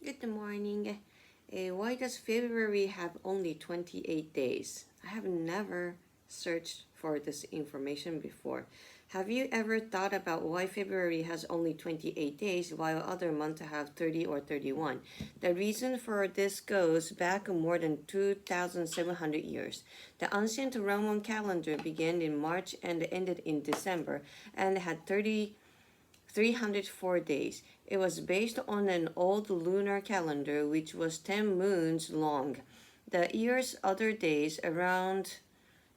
Good morning. Why does February have only 28 days? I have never searched for this information before. Have you ever thought about why February has only 28 days while other months have 30 or 31? The reason for this goes back more than 2,700 years. The ancient Roman calendar began in March and ended in December and had 304 days. It was based on an old lunar calendar which was 10 moons long. The year's other days, around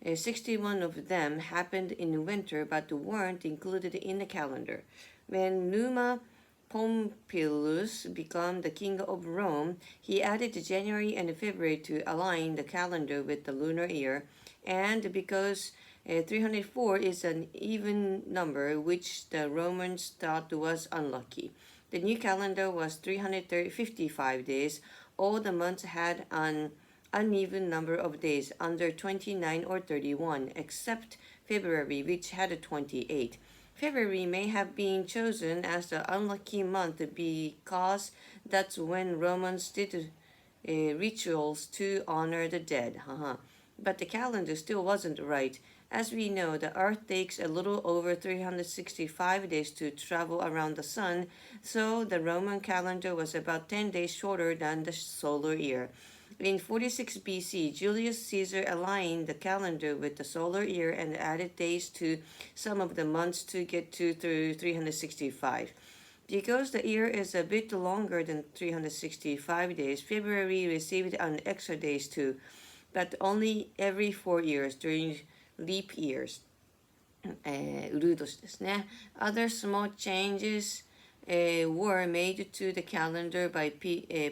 61 of them, happened in winter but weren't included in the calendar. When Numa Pompilius became the king of Rome, he added January and February to align the calendar with the lunar year, and because 304 is an even number, which the Romans thought was unlucky. The new calendar was 355 days. All the months had an uneven number of days, under 29 or 31, except February, which had 28. February may have been chosen as the unlucky month because that's when Romans did rituals to honor the dead. But the calendar still wasn't right. As we know, the Earth takes a little over 365 days to travel around the Sun, so the Roman calendar was about 10 days shorter than the solar year. In 46 BC, Julius Caesar aligned the calendar with the solar year and added days to some of the months to get to 365. Because the year is a bit longer than 365 days, February received an extra days too, but only every 4 years during leap years. ウルー年ですね。Other small changes were made to the calendar by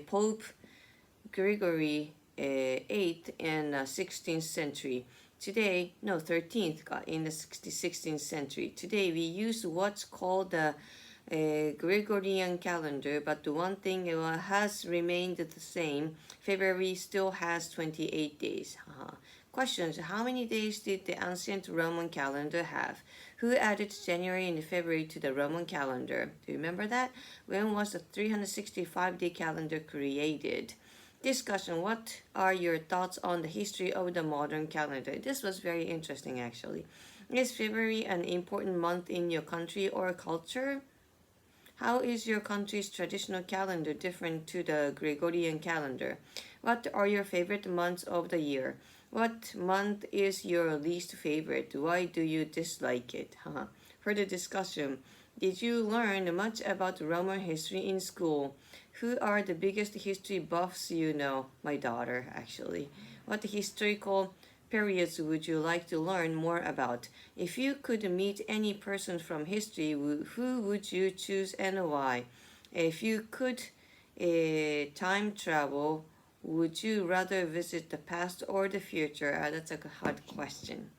Pope Gregory VIII in the 16th century. Today, no, 13th in the 16th century. Today we use what's called the Gregorian calendar, but the one thing has remained the same. February still has 28 days. Questions: how many days did the ancient Roman calendar have? Who added January and February to the Roman calendar? Do you remember that? When was the 365-day calendar created? Discussion: what are your thoughts on the history of the modern calendar? This was very interesting actually. Is February an important month in your country or culture? How is your country's traditional calendar different to the Gregorian calendar? What are your favorite months of the year? What month is your least favorite? Why do you dislike it? For the discussion, did you learn much about Roman history in school? Who are the biggest history buffs you know? My daughter, actually. What historical periods would you like to learn more about? If you could meet any person from history, who would you choose and why? If you could time travel, would you rather visit the past or the future? That's a hard question.